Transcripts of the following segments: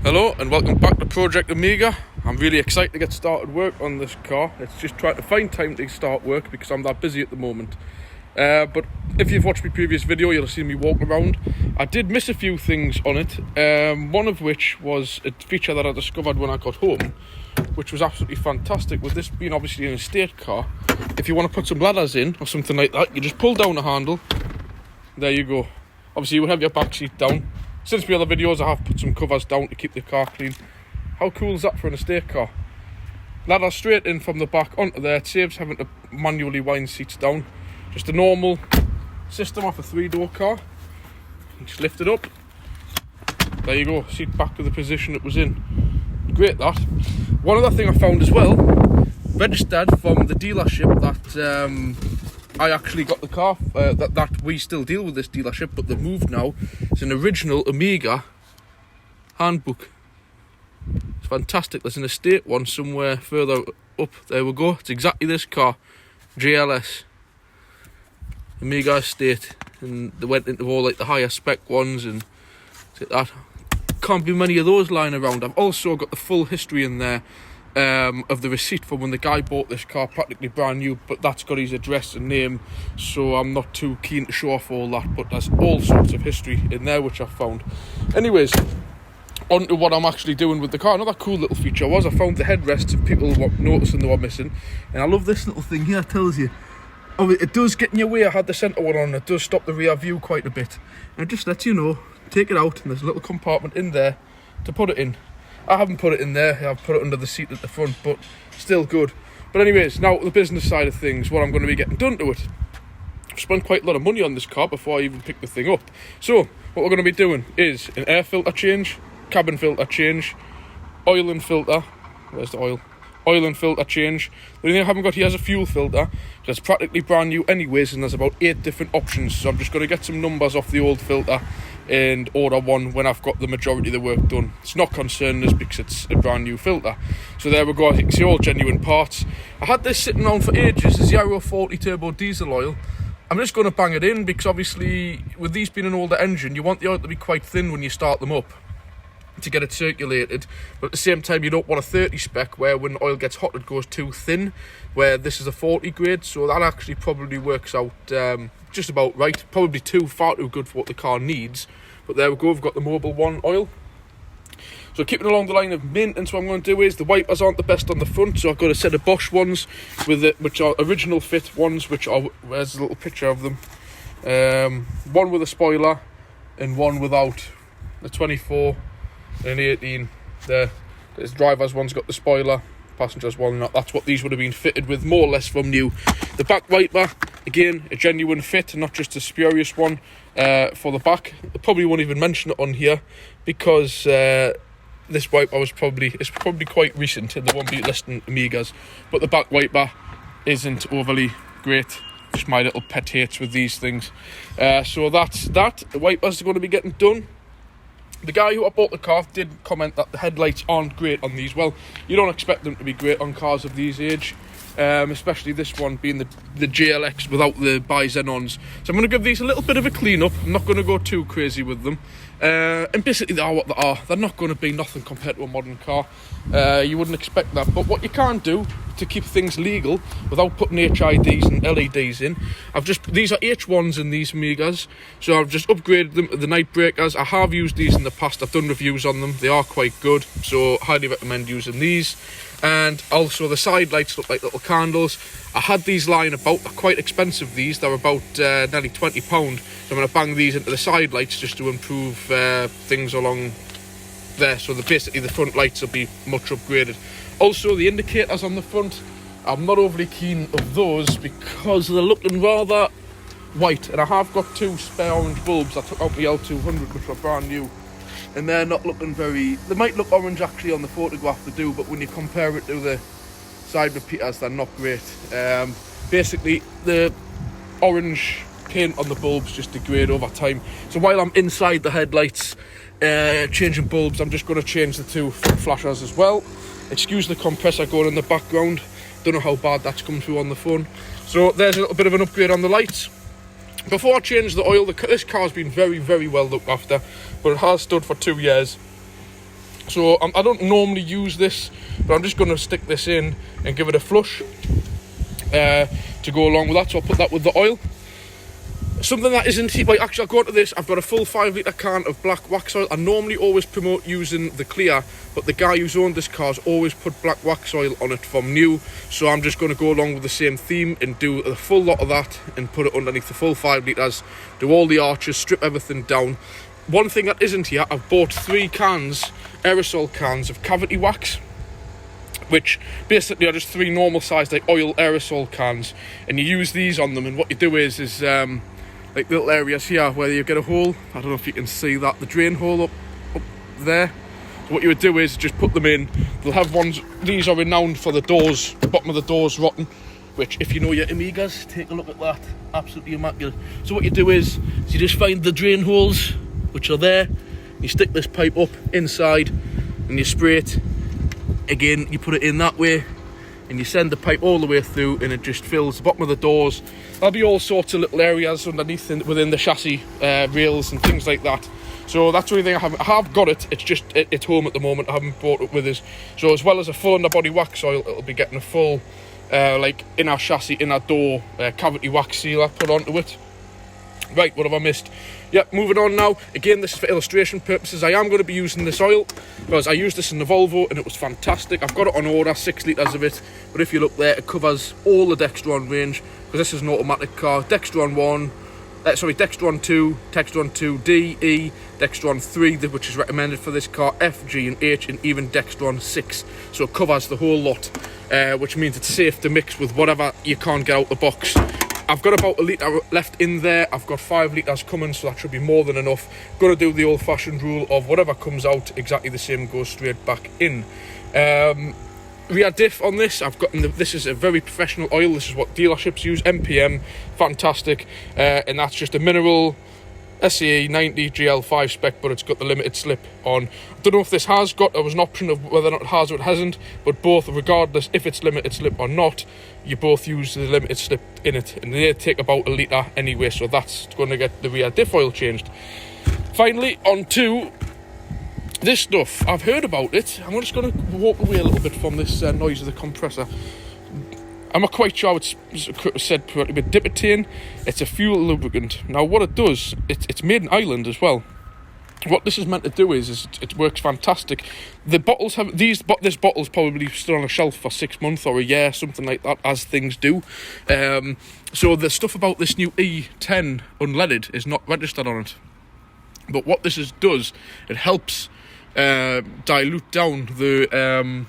Hello and welcome back to Project Amiga. I'm really excited to get started work on this car. It's just trying to find time to start work because I'm that busy at the moment. But if you've watched my previous video, you'll have seen me walk around. I did miss a few things on it, one of which was a feature that I discovered when I got home, which was absolutely fantastic. With this being obviously an estate car, if you want to put some ladders in or something like that, you just pull down the handle. There you go. Obviously you would have your back seat down. Since my other videos I have put some covers down to keep the car clean. How cool is that for an estate car? Ladder straight in from the back onto there. It saves having to manually wind seats down. Just a normal system off a 3-door car. You just lift it up. There you go, seat back to the position it was in. Great that. One other thing I found as well, registered from the dealership that I actually got the car, that we still deal with this dealership, but they've moved now. It's an original Amiga handbook. It's fantastic. There's an estate one somewhere further up. There we go. It's exactly this car. GLS. Amiga estate. And they went into all like the higher spec ones and like that. Can't be many of those lying around. I've also got the full history in there of the receipt for when the guy bought this car, practically brand new, but that's got his address and name, so I'm not too keen to show off all that, but there's all sorts of history in there which I've found. Anyways, on to what I'm actually doing with the car. Another cool little feature was I found the headrests if people were noticing they were missing, and I love this little thing here. It tells you, oh, it does get in your way. I had the centre one on, it does stop the rear view quite a bit, and it just lets you know, take it out, and there's a little compartment in there to put it in. I haven't put it in there, I've put it under the seat at the front, but still good. But anyways, now the business side of things, what I'm going to be getting done to it. I've spent quite a lot of money on this car before I even picked the thing up. So, what we're going to be doing is an air filter change, cabin filter change, oil and filter. Where's the oil? Oil and filter change. The only thing I haven't got here is a fuel filter. It's practically brand new anyways, and there's about 8 different options. So I'm just going to get some numbers off the old filter and order one when I've got the majority of the work done. It's not concerning us because it's a brand new filter. So there we go, I think it's all genuine parts. I had this sitting around for ages, the 040 turbo diesel oil. I'm just going to bang it in because obviously with these being an older engine, you want the oil to be quite thin when you start them up to get it circulated, but at the same time you don't want a 30 spec where when the oil gets hot it goes too thin, where this is a 40 grade, so that actually probably works out just about right. Probably far too good for what the car needs, but there we go, we've got the Mobil 1 oil. So keeping along the line of maintenance, what I'm going to do is the wipers aren't the best on the front, so I've got a set of Bosch ones with it, which are original fit ones, which are, there's a little picture of them, one with a spoiler and one without. The 24 and 18 there. This driver's one's got the spoiler, passenger's one not. That's what these would have been fitted with, more or less from new. The back wiper, again, a genuine fit, not just a spurious one for the back. I probably won't even mention it on here because this wiper was probably quite recent and they won't be listing Amigas, but the back wiper isn't overly great. Just my little pet hates with these things. So that's that. The wipers are going to be getting done. The guy who I bought the car did comment that the headlights aren't great on these. Well, you don't expect them to be great on cars of these age, especially this one being the GLX without the bi-xenons. So I'm going to give these a little bit of a clean up. I'm not going to go too crazy with them. And basically they are what they are. They're not going to be nothing compared to a modern car. You wouldn't expect that. But what you can do to keep things legal without putting HIDs and LEDs in, these are H1s in these Amigas, so I've just upgraded them to the night breakers. I have used these in the past, I've done reviews on them, they are quite good, so highly recommend using these. And also the side lights look like little candles. I had these lying about, they're quite expensive these, they're about nearly £20, so I'm going to bang these into the side lights just to improve things along there, so basically the front lights will be much upgraded. Also the indicators on the front, I'm not overly keen of those because they're looking rather white, and I have got 2 spare orange bulbs. I took out the L200 which were brand new, and they're not looking they might look orange actually on the photograph, they do, but when you compare it to the side repeaters they're not great. Basically the orange paint on the bulbs just degrade over time, so while I'm inside the headlights changing bulbs, I'm just going to change the 2 front flashers as well. Excuse the compressor going in the background, don't know how bad that's come through on the phone. So there's a little bit of an upgrade on the lights. Before I change the oil, this car's been very, very well looked after, but it has stood for 2 years. So I don't normally use this, but I'm just going to stick this in and give it a flush to go along with that. So I'll put that with the oil. Something that isn't, like, actually I'll go into this, I've got a full 5 litre can of black wax oil. I normally always promote using the clear, but the guy who's owned this car has always put black wax oil on it from new, so I'm just going to go along with the same theme and do a full lot of that and put it underneath the full 5 litres, do all the arches, strip everything down. One thing that isn't here, I've bought 3 cans, aerosol cans of cavity wax, which basically are just 3 normal sized like oil aerosol cans, and you use these on them, and what you do is like little areas here where you get a hole. I don't know if you can see that, the drain hole up there. So what you would do is just put them in. They'll have ones, these are renowned for the doors, the bottom of the doors rotten, which if you know your Amigas, take a look at that, absolutely immaculate. So what you do is you just find the drain holes, which are there, you stick this pipe up inside and you spray it. Again, you put it in that way and you send the pipe all the way through, and it just fills the bottom of the doors. There'll be all sorts of little areas underneath within the chassis rails and things like that. So that's the only thing I have got it. It's just it's home at the moment. I haven't brought it with us. So as well as a full underbody wax oil, it'll be getting a full like inner chassis, inner door cavity wax sealer put onto it. Right, what have I missed? Yep, moving on now. Again, this is for illustration purposes. I am going to be using this oil because I used this in the Volvo and it was fantastic. I've got it on order, 6 litres of it. But if you look there, it covers all the Dextron range because this is an automatic car. Dextron 2, Dextron 2D, E, Dextron 3, which is recommended for this car, F, G and H, and even Dextron 6. So it covers the whole lot, which means it's safe to mix with whatever you can't get out the box. I've got about 1 litre left in there. I've got 5 litres coming, so that should be more than enough. Got to do the old-fashioned rule of whatever comes out, exactly the same goes straight back in. Rear diff on this, I've got this is a very professional oil. This is what dealerships use, MPM, fantastic. And that's just a mineral SAE 90 GL5 spec, but it's got the limited slip on. I don't know if this has got, there was an option of whether or not it has or it hasn't, but both, regardless if it's limited slip or not, you both use the limited slip in it, and they take about 1 litre anyway, so that's going to get the rear diff oil changed. Finally, on to this stuff. I've heard about it. I'm just going to walk away a little bit from this noise of the compressor. I'm not quite sure it's said correctly, but Dipitane, it's a fuel lubricant. Now what it does, it's made in Ireland as well. What this is meant to do is it works fantastic. The bottles have this bottle's probably still on a shelf for 6 months or a year, something like that, as things do. So the stuff about this new E10 unleaded is not registered on it. But what this does, it helps dilute down the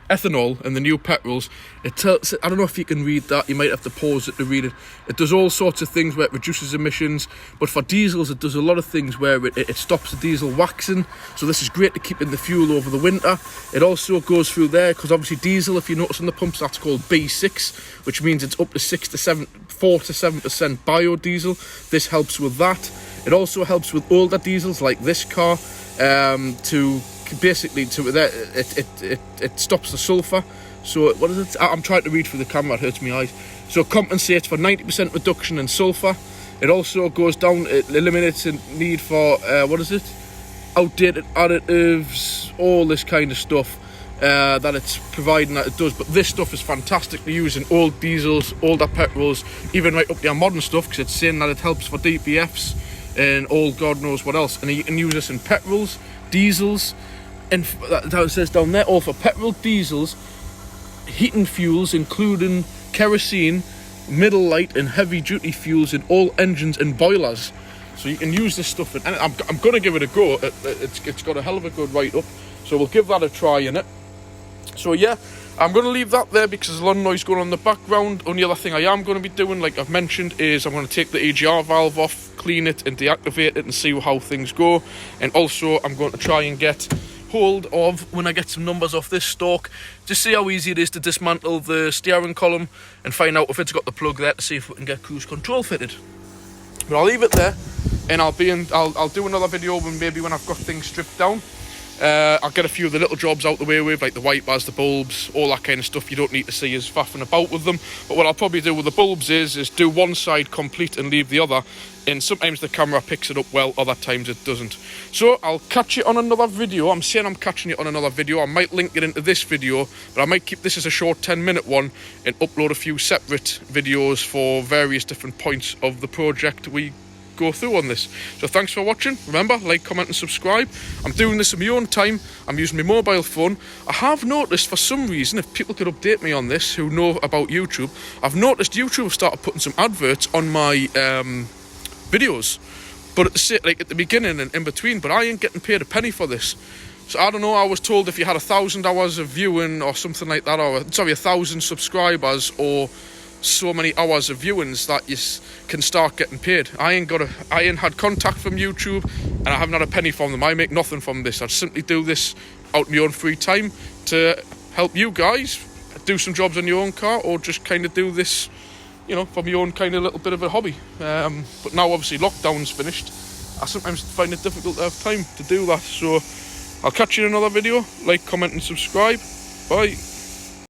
ethanol and the new petrols. I don't know if you can read that, you might have to pause it to read it. It does all sorts of things where it reduces emissions, but for diesels it does a lot of things where it stops the diesel waxing, so this is great to keep in the fuel over the winter. It also goes through there, because obviously diesel, if you notice on the pumps, that's called B6, which means it's up to 4 to 7% biodiesel. This helps with that. It also helps with older diesels like this car, to basically it stops the sulfur. So what is it? I'm trying to read through the camera, it hurts my eyes. So it compensates for 90% reduction in sulfur. It also goes down, it eliminates the need for outdated additives, all this kind of stuff that it's providing that it does. But this stuff is fantastic to use in old diesels, older petrols, even right up to your modern stuff, because it's saying that it helps for DPFs and all God knows what else. And you can use this in petrols, diesels, and that it says down there, all for petrol, diesels, heating fuels including kerosene, middle light and heavy duty fuels in all engines and boilers. So you can use this stuff in, and I'm going to give it a go. It's got a hell of a good write-up, so we'll give that a try in it. So yeah, I'm going to leave that there because there's a lot of noise going on in the background. Only other thing I am going to be doing, like I've mentioned, is I'm going to take the EGR valve off, clean it and deactivate it and see how things go. And also I'm going to try and get hold of, when I get some numbers off this stalk, just see how easy it is to dismantle the steering column and find out if it's got the plug there, to see if we can get cruise control fitted. But I'll leave it there, and I'll do another video when I've got things stripped down. I'll get a few of the little jobs out the way with, like the wipers, the bulbs, all that kind of stuff you don't need to see us faffing about with them. But what I'll probably do with the bulbs is do one side complete and leave the other, and sometimes the camera picks it up well, other times it doesn't. So I'll catch you on another video. I'm saying I'm catching you on another video. I might link it into this video, but I might keep this as a short 10-minute one and upload a few separate videos for various different points of the project we go through on this. So thanks for watching. Remember, like, comment and subscribe. I'm doing this in my own time. I'm using my mobile phone. I have noticed, for some reason, if people could update me on this who know about YouTube, I've noticed YouTube have started putting some adverts on my videos, but at the beginning and in between, but I ain't getting paid a penny for this. So I don't know, I was told if you had 1,000 hours of viewing or something like that, or 1,000 subscribers or so many hours of viewings, that you can start getting paid. I ain't had contact from YouTube, and I haven't had a penny from them. I make nothing from this. I simply do this out in my own free time to help you guys do some jobs on your own car, or just kind of do this, you know, for my own kind of little bit of a hobby. But now obviously lockdown's finished, I sometimes find it difficult to have time to do that. So I'll catch you in another video. Like, comment and subscribe. Bye.